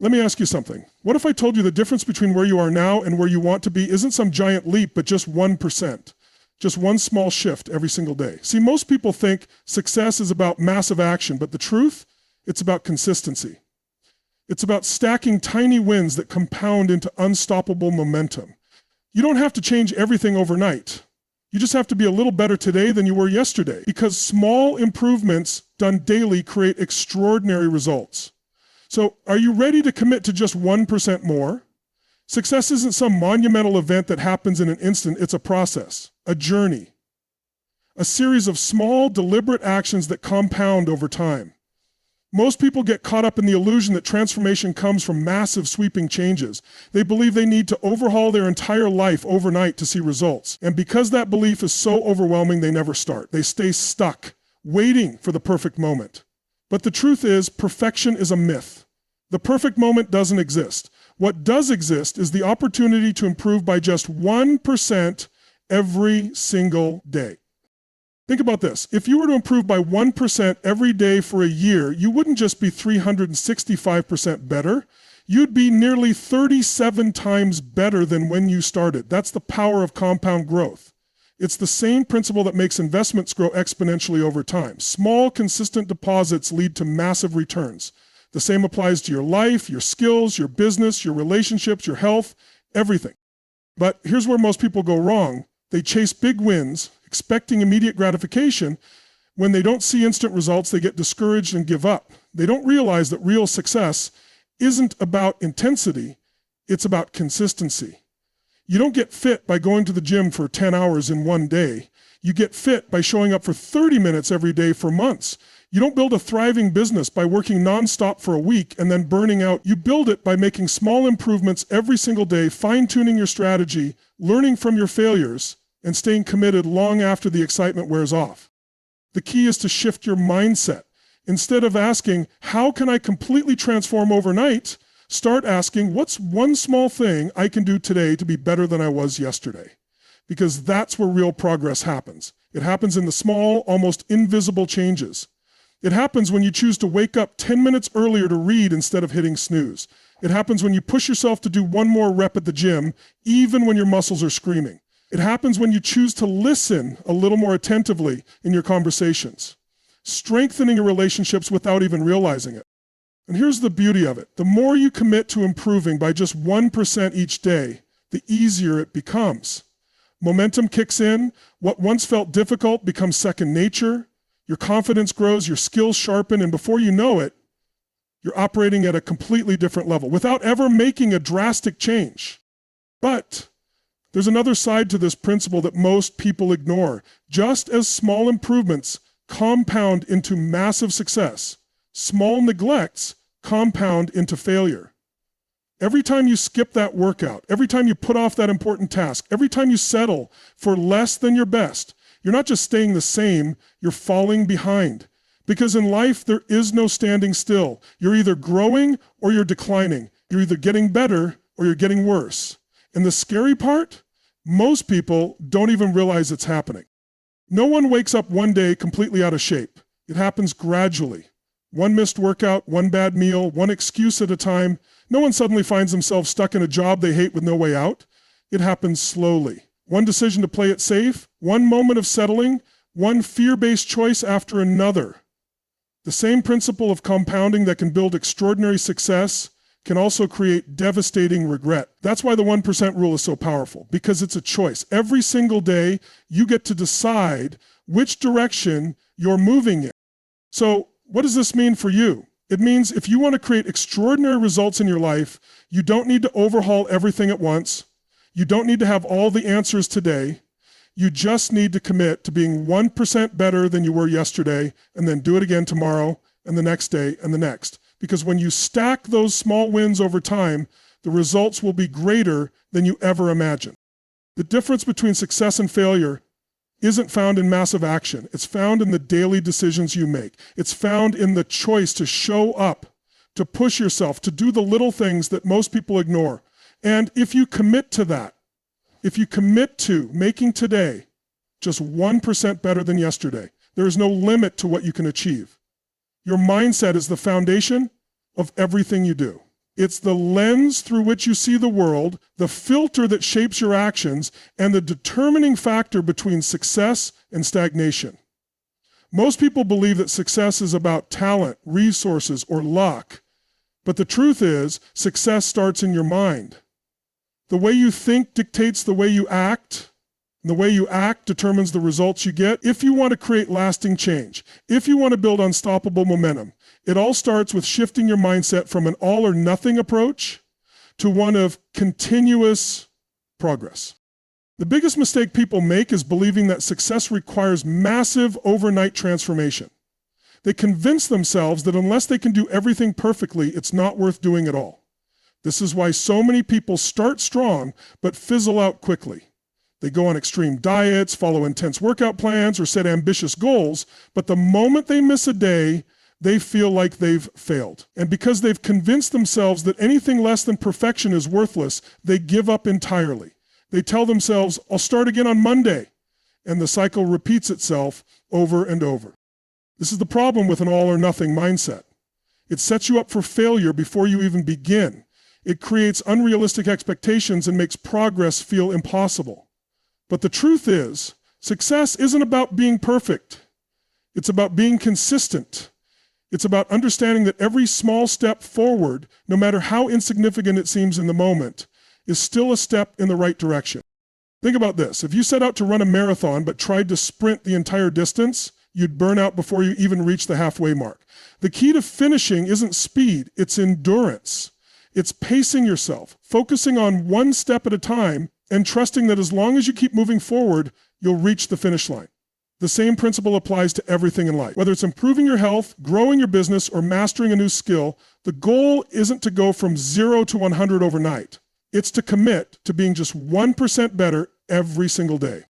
Let me ask you something. What if I told you the difference between where you are now and where you want to be isn't some giant leap, but just 1%? Just one small shift every single day. See, most people think success is about massive action, but the truth, it's about consistency. It's about stacking tiny wins that compound into unstoppable momentum. You don't have to change everything overnight. You just have to be a little better today than you were yesterday, because small improvements done daily create extraordinary results. So, are you ready to commit to just 1% more? Success isn't some monumental event that happens in an instant. It's a process, a journey, a series of small, deliberate actions that compound over time. Most people get caught up in the illusion that transformation comes from massive, sweeping changes. They believe they need to overhaul their entire life overnight to see results. And because that belief is so overwhelming, they never start. They stay stuck, waiting for the perfect moment. But the truth is, perfection is a myth. The perfect moment doesn't exist. What does exist is the opportunity to improve by just 1% every single day. Think about this. If you were to improve by 1% every day for a year, you wouldn't just be 365% better. You'd be nearly 37 times better than when you started. That's the power of compound growth. It's the same principle that makes investments grow exponentially over time. Small, consistent deposits lead to massive returns. The same applies to your life, your skills, your business, your relationships, your health, everything. But here's where most people go wrong. They chase big wins, expecting immediate gratification. When they don't see instant results, they get discouraged and give up. They don't realize that real success isn't about intensity, it's about consistency. You don't get fit by going to the gym for 10 hours in one day. You get fit by showing up for 30 minutes every day for months. You don't build a thriving business by working nonstop for a week and then burning out. You build it by making small improvements every single day, fine-tuning your strategy, learning from your failures, and staying committed long after the excitement wears off. The key is to shift your mindset. Instead of asking, how can I completely transform overnight? Start asking, what's one small thing I can do today to be better than I was yesterday? Because that's where real progress happens. It happens in the small, almost invisible changes. It happens when you choose to wake up 10 minutes earlier to read instead of hitting snooze. It happens when you push yourself to do one more rep at the gym, even when your muscles are screaming. It happens when you choose to listen a little more attentively in your conversations, strengthening your relationships without even realizing it. And here's the beauty of it. The more you commit to improving by just 1% each day, the easier it becomes. Momentum kicks in. What once felt difficult becomes second nature. Your confidence grows, your skills sharpen, and before you know it, you're operating at a completely different level without ever making a drastic change. But there's another side to this principle that most people ignore. Just as small improvements compound into massive success, small neglects compound into failure. Every time you skip that workout, every time you put off that important task, every time you settle for less than your best, you're not just staying the same, you're falling behind. Because in life, there is no standing still. You're either growing or you're declining. You're either getting better or you're getting worse. And the scary part, most people don't even realize it's happening. No one wakes up one day completely out of shape. It happens gradually. One missed workout, one bad meal, one excuse at a time. No one suddenly finds themselves stuck in a job they hate with no way out. It happens slowly. One decision to play it safe, one moment of settling, one fear-based choice after another. The same principle of compounding that can build extraordinary success can also create devastating regret. That's why the 1% rule is so powerful, because it's a choice. Every single day, you get to decide which direction you're moving in. So, what does this mean for you? It means if you want to create extraordinary results in your life, you don't need to overhaul everything at once. You don't need to have all the answers today. You just need to commit to being 1% better than you were yesterday, and then do it again tomorrow, and the next day, and the next. Because when you stack those small wins over time, the results will be greater than you ever imagined. The difference between success and failure isn't found in massive action. It's found in the daily decisions you make. It's found in the choice to show up, to push yourself, to do the little things that most people ignore. And if you commit to that, if you commit to making today just 1% better than yesterday, there is no limit to what you can achieve. Your mindset is the foundation of everything you do. It's the lens through which you see the world, the filter that shapes your actions, and the determining factor between success and stagnation. Most people believe that success is about talent, resources, or luck. But the truth is, success starts in your mind. The way you think dictates the way you act, and the way you act determines the results you get. If you want to create lasting change, if you want to build unstoppable momentum, it all starts with shifting your mindset from an all or nothing approach to one of continuous progress. The biggest mistake people make is believing that success requires massive overnight transformation. They convince themselves that unless they can do everything perfectly, it's not worth doing at all. This is why so many people start strong but fizzle out quickly. They go on extreme diets, follow intense workout plans, or set ambitious goals, but the moment they miss a day, they feel like they've failed. And because they've convinced themselves that anything less than perfection is worthless, they give up entirely. They tell themselves, I'll start again on Monday. And the cycle repeats itself over and over. This is the problem with an all or nothing mindset. It sets you up for failure before you even begin. It creates unrealistic expectations and makes progress feel impossible. But the truth is, success isn't about being perfect. It's about being consistent. It's about understanding that every small step forward, no matter how insignificant it seems in the moment, is still a step in the right direction. Think about this. If you set out to run a marathon but tried to sprint the entire distance, you'd burn out before you even reach the halfway mark. The key to finishing isn't speed, it's endurance. It's pacing yourself, focusing on one step at a time, and trusting that as long as you keep moving forward, you'll reach the finish line. The same principle applies to everything in life. Whether it's improving your health, growing your business, or mastering a new skill, the goal isn't to go from 0 to 100 overnight. It's to commit to being just 1% better every single day.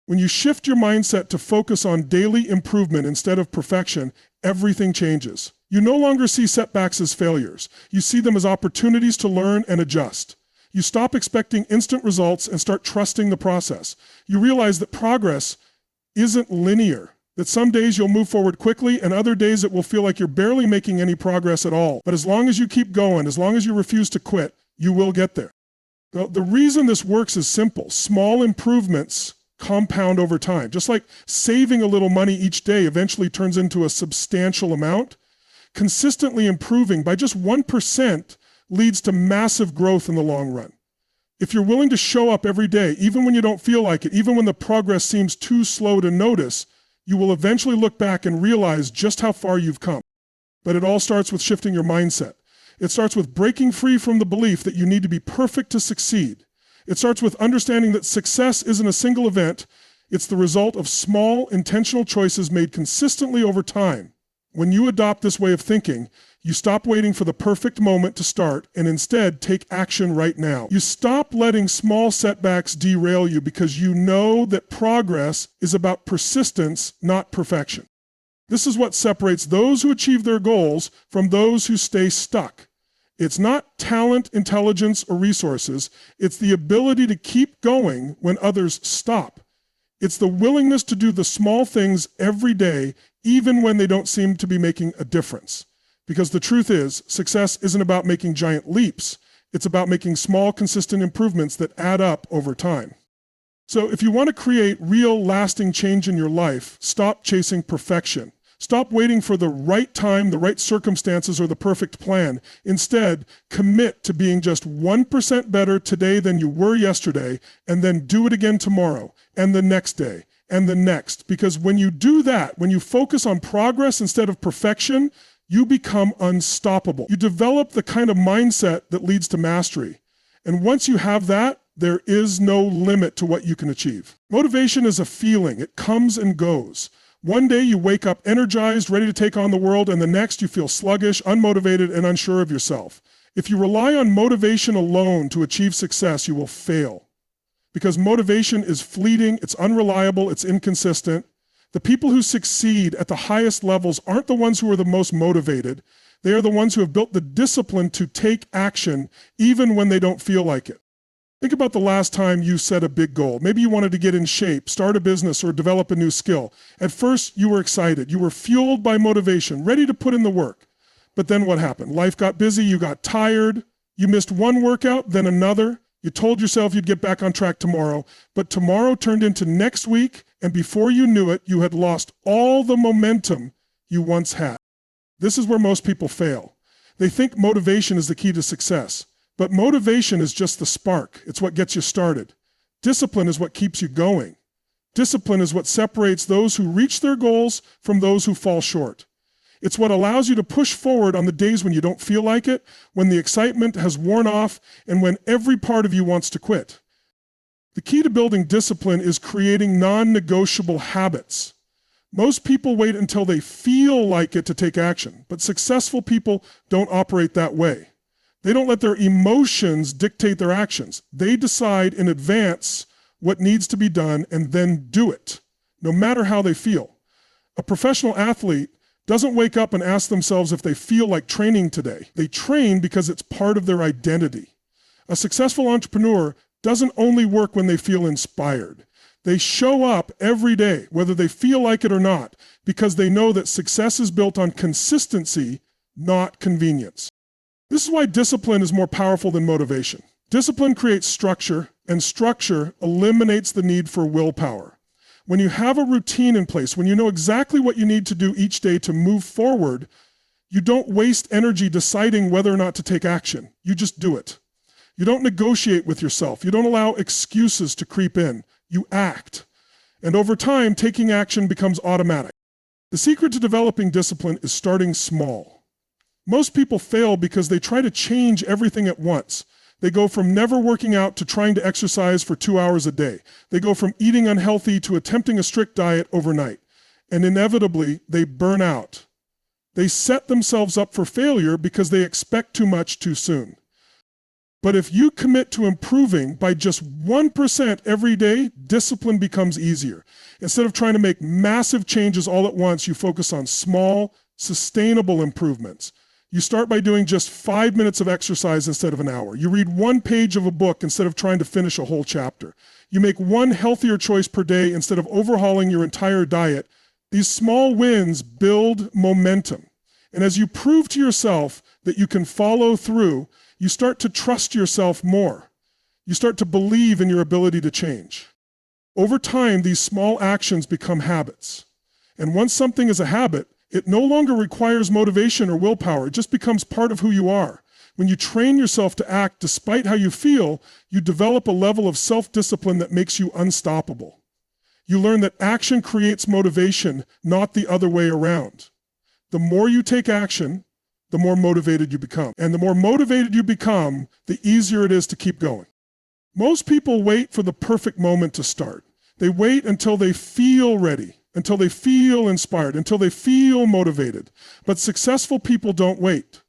When you shift your mindset to focus on daily improvement instead of perfection, everything changes. You no longer see setbacks as failures. You see them as opportunities to learn and adjust. You stop expecting instant results and start trusting the process. You realize that progress isn't linear, that some days you'll move forward quickly and other days it will feel like you're barely making any progress at all. But as long as you keep going, as long as you refuse to quit, you will get there. The reason this works is simple. Small improvements compound over time. Just like saving a little money each day eventually turns into a substantial amount, consistently improving by just 1% leads to massive growth in the long run. If you're willing to show up every day, even when you don't feel like it, even when the progress seems too slow to notice, you will eventually look back and realize just how far you've come. But it all starts with shifting your mindset. It starts with breaking free from the belief that you need to be perfect to succeed. It starts with understanding that success isn't a single event. It's the result of small, intentional choices made consistently over time. When you adopt this way of thinking, you stop waiting for the perfect moment to start and instead take action right now. You stop letting small setbacks derail you because you know that progress is about persistence, not perfection. This is what separates those who achieve their goals from those who stay stuck. It's not talent, intelligence, or resources. It's the ability to keep going when others stop. It's the willingness to do the small things every day, even when they don't seem to be making a difference. Because the truth is, success isn't about making giant leaps. It's about making small, consistent improvements that add up over time. So if you want to create real, lasting change in your life, stop chasing perfection. Stop waiting for the right time, the right circumstances, or the perfect plan. Instead, commit to being just 1% better today than you were yesterday, and then do it again tomorrow, and the next day, and the next. Because when you do that, when you focus on progress instead of perfection, you become unstoppable. You develop the kind of mindset that leads to mastery. And once you have that, there is no limit to what you can achieve. Motivation is a feeling. It comes and goes. One day you wake up energized, ready to take on the world, and the next you feel sluggish, unmotivated, and unsure of yourself. If you rely on motivation alone to achieve success, you will fail. Because motivation is fleeting, it's unreliable, it's inconsistent. The people who succeed at the highest levels aren't the ones who are the most motivated. They are the ones who have built the discipline to take action even when they don't feel like it. Think about the last time you set a big goal. Maybe you wanted to get in shape, start a business, or develop a new skill. At first, you were excited. You were fueled by motivation, ready to put in the work. But then what happened? Life got busy, you got tired, you missed one workout, then another. You told yourself you'd get back on track tomorrow, but tomorrow turned into next week, and before you knew it, you had lost all the momentum you once had. This is where most people fail. They think motivation is the key to success, but motivation is just the spark. It's what gets you started. Discipline is what keeps you going. Discipline is what separates those who reach their goals from those who fall short. It's what allows you to push forward on the days when you don't feel like it, when the excitement has worn off, and when every part of you wants to quit. The key to building discipline is creating non-negotiable habits. Most people wait until they feel like it to take action, but successful people don't operate that way. They don't let their emotions dictate their actions. They decide in advance what needs to be done and then do it, no matter how they feel. A professional athlete doesn't wake up and ask themselves if they feel like training today. They train because it's part of their identity. A successful entrepreneur doesn't only work when they feel inspired. They show up every day, whether they feel like it or not, because they know that success is built on consistency, not convenience. This is why discipline is more powerful than motivation. Discipline creates structure, and structure eliminates the need for willpower. When you have a routine in place, when you know exactly what you need to do each day to move forward, you don't waste energy deciding whether or not to take action. You just do it. You don't negotiate with yourself. You don't allow excuses to creep in. You act. And over time, taking action becomes automatic. The secret to developing discipline is starting small. Most people fail because they try to change everything at once. They go from never working out to trying to exercise for 2 hours a day. They go from eating unhealthy to attempting a strict diet overnight. And inevitably, they burn out. They set themselves up for failure because they expect too much too soon. But if you commit to improving by just 1% every day, discipline becomes easier. Instead of trying to make massive changes all at once, you focus on small, sustainable improvements. You start by doing just 5 minutes of exercise instead of an hour. You read 1 page of a book instead of trying to finish a whole chapter. You make 1 healthier choice per day instead of overhauling your entire diet. These small wins build momentum. And as you prove to yourself that you can follow through, you start to trust yourself more. You start to believe in your ability to change. Over time, these small actions become habits. And once something is a habit, it no longer requires motivation or willpower. It just becomes part of who you are. When you train yourself to act despite how you feel, you develop a level of self-discipline that makes you unstoppable. You learn that action creates motivation, not the other way around. The more you take action, the more motivated you become. And the more motivated you become, the easier it is to keep going. Most people wait for the perfect moment to start. They wait until they feel ready, until they feel inspired, until they feel motivated. But successful people don't wait.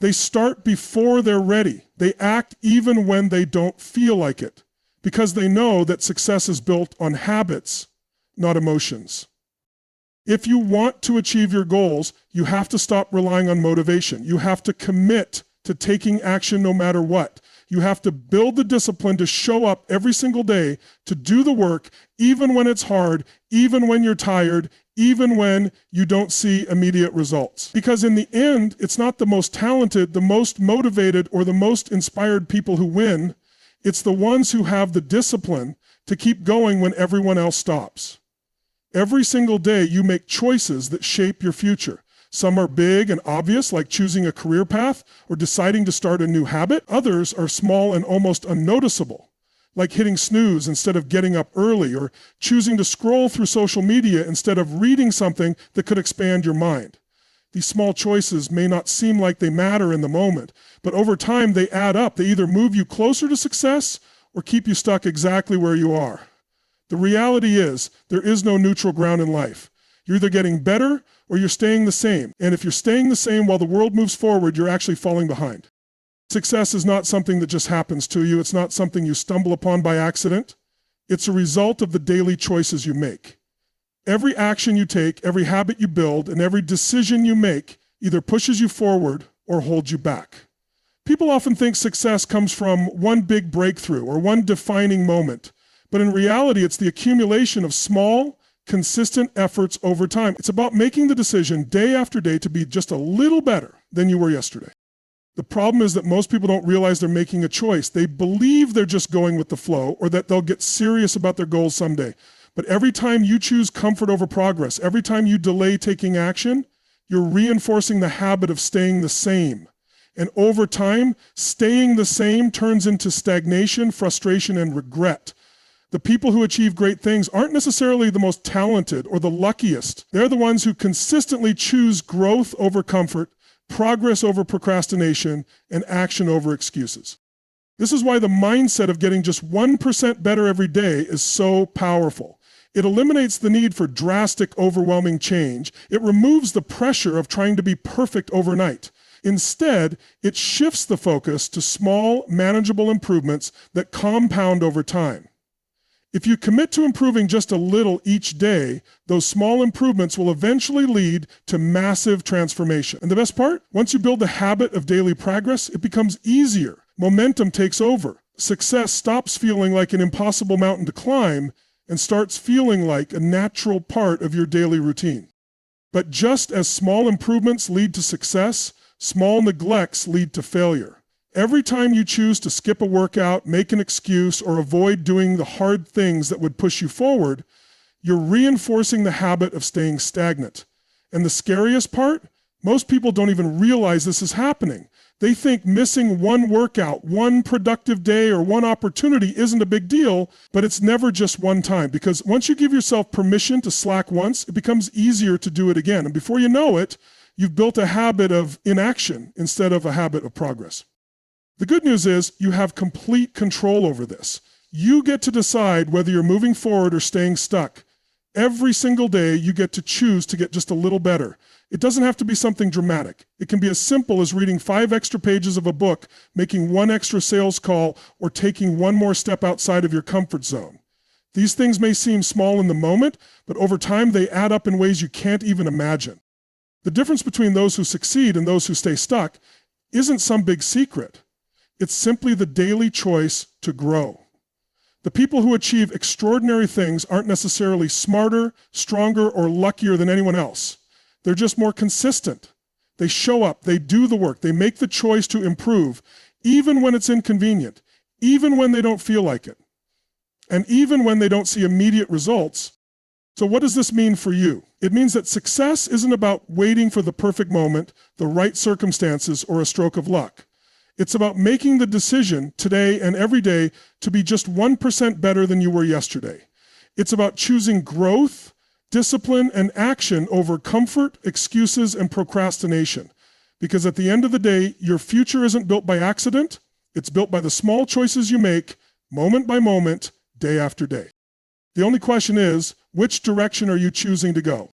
They start before they're ready. They act even when they don't feel like it, because they know that success is built on habits, not emotions. If you want to achieve your goals, you have to stop relying on motivation. You have to commit to taking action no matter what. You have to build the discipline to show up every single day, to do the work, even when it's hard, even when you're tired, even when you don't see immediate results. Because in the end, it's not the most talented, the most motivated, or the most inspired people who win. It's the ones who have the discipline to keep going when everyone else stops. Every single day, you make choices that shape your future. Some are big and obvious, like choosing a career path or deciding to start a new habit. Others are small and almost unnoticeable, like hitting snooze instead of getting up early, or choosing to scroll through social media instead of reading something that could expand your mind. These small choices may not seem like they matter in the moment, but over time they add up. They either move you closer to success or keep you stuck exactly where you are. The reality is, there is no neutral ground in life. You're either getting better or you're staying the same. And if you're staying the same while the world moves forward, you're actually falling behind. Success is not something that just happens to you. It's not something you stumble upon by accident. It's a result of the daily choices you make. Every action you take, every habit you build, and every decision you make either pushes you forward or holds you back. People often think success comes from one big breakthrough or one defining moment. But in reality, it's the accumulation of small, consistent efforts over time. It's about making the decision day after day to be just a little better than you were yesterday. The problem is that most people don't realize they're making a choice. They believe they're just going with the flow or that they'll get serious about their goals someday. But every time you choose comfort over progress, every time you delay taking action, you're reinforcing the habit of staying the same. And over time, staying the same turns into stagnation, frustration, and regret. The people who achieve great things aren't necessarily the most talented or the luckiest. They're the ones who consistently choose growth over comfort, progress over procrastination, and action over excuses. This is why the mindset of getting just 1% better every day is so powerful. It eliminates the need for drastic, overwhelming change. It removes the pressure of trying to be perfect overnight. Instead, it shifts the focus to small, manageable improvements that compound over time. If you commit to improving just a little each day, those small improvements will eventually lead to massive transformation. And the best part? Once you build the habit of daily progress, it becomes easier. Momentum takes over. Success stops feeling like an impossible mountain to climb and starts feeling like a natural part of your daily routine. But just as small improvements lead to success, small neglects lead to failure. Every time you choose to skip a workout, make an excuse, or avoid doing the hard things that would push you forward, you're reinforcing the habit of staying stagnant. And the scariest part? Most people don't even realize this is happening. They think missing one workout, one productive day, or one opportunity isn't a big deal, but it's never just one time. Because once you give yourself permission to slack once, it becomes easier to do it again. And before you know it, you've built a habit of inaction instead of a habit of progress. The good news is you have complete control over this. You get to decide whether you're moving forward or staying stuck. Every single day, you get to choose to get just a little better. It doesn't have to be something dramatic. It can be as simple as reading 5 extra pages of a book, making 1 extra sales call, or taking 1 more step outside of your comfort zone. These things may seem small in the moment, but over time, they add up in ways you can't even imagine. The difference between those who succeed and those who stay stuck isn't some big secret. It's simply the daily choice to grow. The people who achieve extraordinary things aren't necessarily smarter, stronger, or luckier than anyone else. They're just more consistent. They show up, they do the work, they make the choice to improve, even when it's inconvenient, even when they don't feel like it, and even when they don't see immediate results. So what does this mean for you? It means that success isn't about waiting for the perfect moment, the right circumstances, or a stroke of luck. It's about making the decision today and every day to be just 1% better than you were yesterday. It's about choosing growth, discipline, and action over comfort, excuses, and procrastination. Because at the end of the day, your future isn't built by accident. It's built by the small choices you make, moment by moment, day after day. The only question is, which direction are you choosing to go?